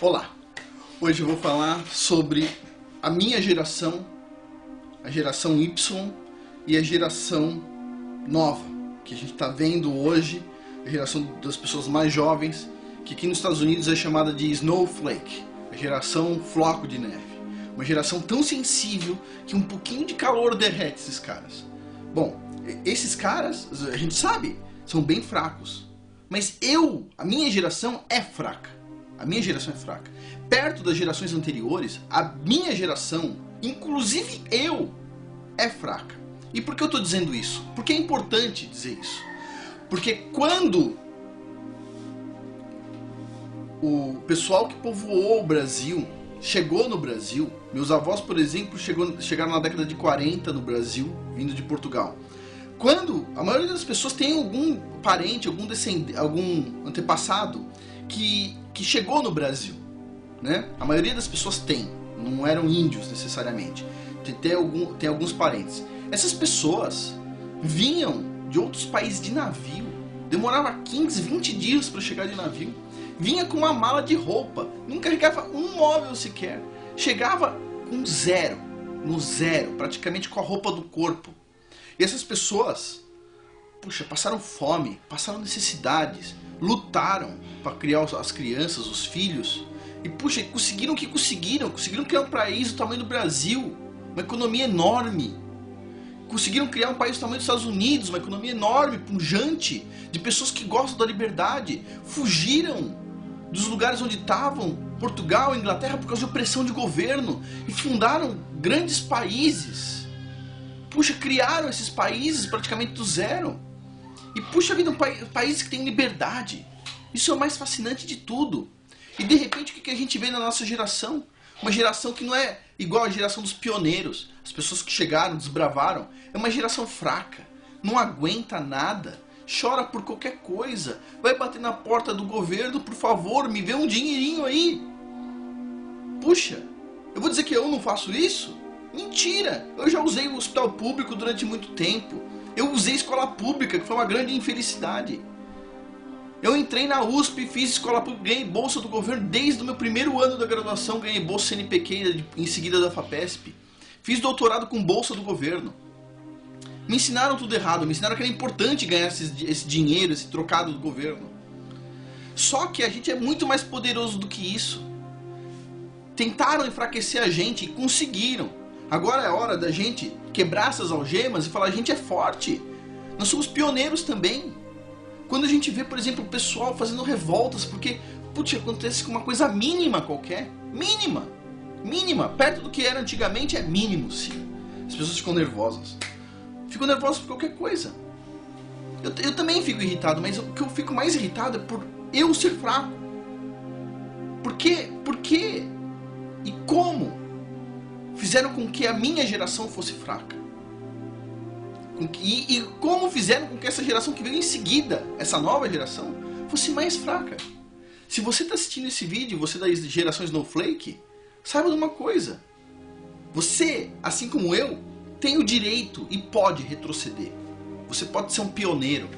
Olá, hoje eu vou falar sobre a minha geração, a geração Y e a geração nova, que a gente está vendo hoje, a geração das pessoas mais jovens, que aqui nos Estados Unidos é chamada de Snowflake, a geração floco de neve. Uma geração tão sensível que um pouquinho de calor derrete esses caras. Bom, esses caras, a gente sabe, são bem fracos. Mas a minha geração é fraca. A minha geração é fraca. Perto das gerações anteriores, a minha geração, inclusive eu, é fraca. E por que eu estou dizendo isso? Porque é importante dizer isso. Porque quando o pessoal que povoou o Brasil chegou no Brasil, meus avós, por exemplo, chegaram na década de 40 no Brasil, vindo de Portugal. Quando a maioria das pessoas tem algum parente, algum antepassado que chegou no Brasil, né? A maioria das pessoas tem, não eram índios necessariamente, tem alguns parentes. Essas pessoas vinham de outros países de navio, demorava 15, 20 dias para chegar de navio, vinha com uma mala de roupa, não carregava um móvel sequer, chegava com zero, no zero, praticamente com a roupa do corpo. E essas pessoas, puxa, passaram fome, passaram necessidades, lutaram para criar as crianças, os filhos, e puxa, conseguiram criar um país do tamanho do Brasil, uma economia enorme. Conseguiram criar um país do tamanho dos Estados Unidos, uma economia enorme, pujante, de pessoas que gostam da liberdade, fugiram dos lugares onde estavam, Portugal, Inglaterra, por causa de opressão de governo, e fundaram grandes países. Puxa, criaram esses países praticamente do zero. E puxa vida, países que têm liberdade. Isso é o mais fascinante de tudo. E de repente o que a gente vê na nossa geração? Uma geração que não é igual à geração dos pioneiros. As pessoas que chegaram, desbravaram. É uma geração fraca. Não aguenta nada. Chora por qualquer coisa. Vai bater na porta do governo, por favor, me dê um dinheirinho aí. Puxa, eu vou dizer que eu não faço isso? Mentira! Eu já usei o hospital público durante muito tempo. Eu usei escola pública, que foi uma grande infelicidade. Eu entrei na USP, fiz escola pública, ganhei bolsa do governo desde o meu primeiro ano da graduação, ganhei bolsa CNPq, em seguida da FAPESP. Fiz doutorado com bolsa do governo. Me ensinaram tudo errado, me ensinaram que era importante ganhar esse dinheiro, esse trocado do governo. Só que a gente é muito mais poderoso do que isso. Tentaram enfraquecer a gente e conseguiram. Agora é hora da gente quebrar essas algemas e falar: a gente é forte. Nós somos pioneiros também. Quando a gente vê, por exemplo, o pessoal fazendo revoltas porque, putz, acontece com uma coisa mínima qualquer. Mínima. Perto do que era antigamente é mínimo, sim. As pessoas ficam nervosas. Ficam nervosas por qualquer coisa. Eu também fico irritado, mas o que eu fico mais irritado é por eu ser fraco. Por quê? Por quê? E como fizeram com que a minha geração fosse fraca? E como fizeram com que essa geração que veio em seguida, essa nova geração, fosse mais fraca? Se você está assistindo esse vídeo, você da geração Snowflake, saiba de uma coisa. Você, assim como eu, tem o direito e pode retroceder. Você pode ser um pioneiro.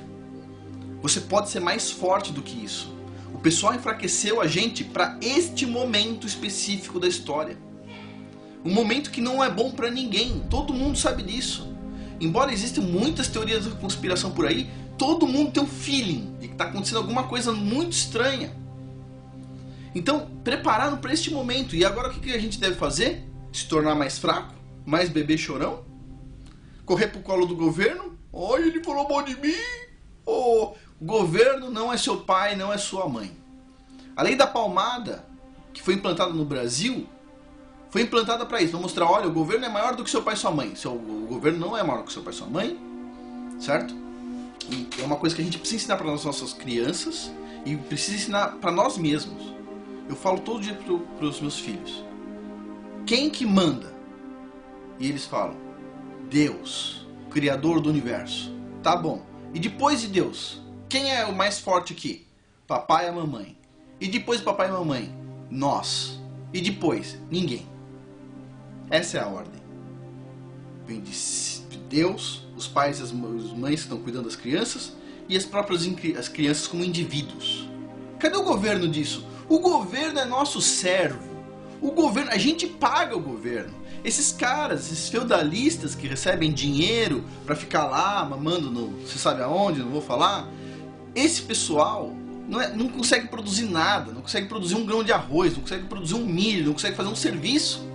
Você pode ser mais forte do que isso. O pessoal enfraqueceu a gente para este momento específico da história. Um momento que não é bom para ninguém. Todo mundo sabe disso. Embora existam muitas teorias da conspiração por aí, todo mundo tem um feeling de que está acontecendo alguma coisa muito estranha. Então, preparado para este momento. E agora o que a gente deve fazer? Se tornar mais fraco? Mais bebê chorão? Correr pro colo do governo? Olha, ele falou mal de mim! Oh, o governo não é seu pai, não é sua mãe. A lei da palmada, que foi implantada no Brasil, foi implantada para isso, para mostrar: olha, o governo é maior do que seu pai e sua mãe. O governo não é maior do que seu pai e sua mãe, certo? E é uma coisa que a gente precisa ensinar para as nossas crianças e precisa ensinar para nós mesmos. Eu falo todo dia para os meus filhos: quem que manda? E eles falam: Deus, Criador do universo. Tá bom. E depois de Deus, quem é o mais forte aqui? Papai e a mamãe. E depois do papai e mamãe? Nós. E depois? Ninguém. Essa é a ordem. Vem de Deus, os pais e as mães que estão cuidando das crianças, e as próprias crianças como indivíduos. Cadê o governo disso? O governo é nosso servo. O governo, a gente paga o governo. Esses caras, esses feudalistas que recebem dinheiro pra ficar lá mamando no, você sabe aonde, não vou falar. Esse pessoal não consegue produzir nada, não consegue produzir um grão de arroz, não consegue produzir um milho, não consegue fazer um serviço.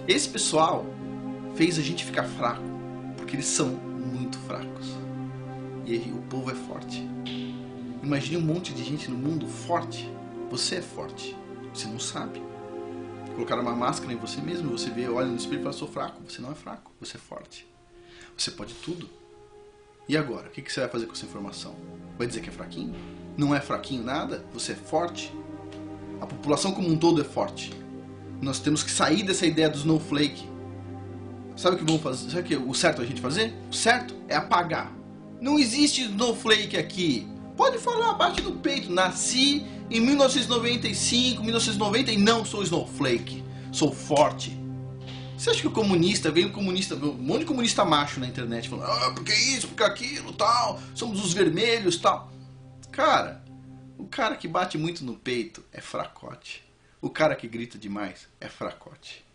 Esse pessoal fez a gente ficar fraco, porque eles são muito fracos. E aí, o povo é forte. Imagine um monte de gente no mundo forte. Você é forte, você não sabe. Colocar uma máscara em você mesmo, você vê, olha no espelho e fala, sou fraco. Você não é fraco, você é forte. Você pode tudo. E agora, o que você vai fazer com essa informação? Vai dizer que é fraquinho? Não é fraquinho nada? Você é forte? A população como um todo é forte. Nós temos que sair dessa ideia do snowflake. Sabe o que vamos fazer? Sabe o que o certo é a gente fazer? O certo é apagar. Não existe snowflake aqui. Pode falar, bate no peito. Nasci em 1995, 1990 e não sou snowflake. Sou forte. Você acha que o comunista, veio um monte de comunista macho na internet falando, ah, porque isso, porque aquilo, tal, somos os vermelhos, tal. Cara, o cara que bate muito no peito é fracote. O cara que grita demais é fracote.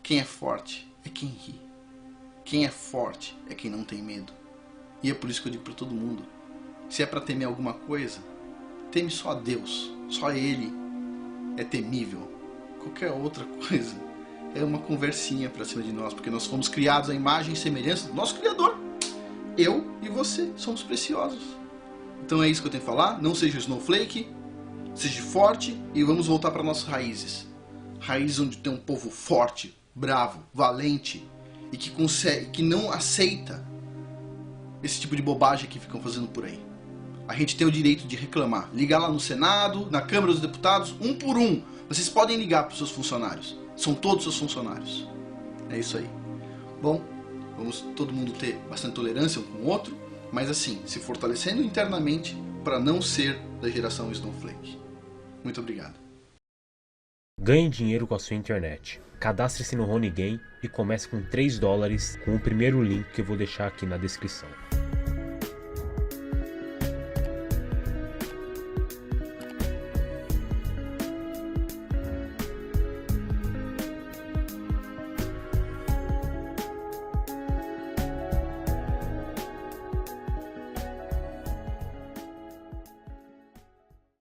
Quem é forte é quem ri. Quem é forte é quem não tem medo. E é por isso que eu digo para todo mundo, se é para temer alguma coisa, teme só a Deus. Só Ele é temível. Qualquer outra coisa é uma conversinha para cima de nós, porque nós fomos criados à imagem e semelhança do nosso Criador. Eu e você somos preciosos. Então é isso que eu tenho que falar. Não seja snowflake, seja forte e vamos voltar para nossas raízes. Raízes onde tem um povo forte, bravo, valente e que consegue, que não aceita esse tipo de bobagem que ficam fazendo por aí. A gente tem o direito de reclamar. Ligar lá no Senado, na Câmara dos Deputados, um por um. Vocês podem ligar para os seus funcionários. São todos seus funcionários. É isso aí. Bom, vamos todo mundo ter bastante tolerância um com o outro, mas assim, se fortalecendo internamente para não ser da geração Snowflake. Muito obrigado. Ganhe dinheiro com a sua internet. Cadastre-se no RoniGame e comece com $3 com o primeiro link que eu vou deixar aqui na descrição.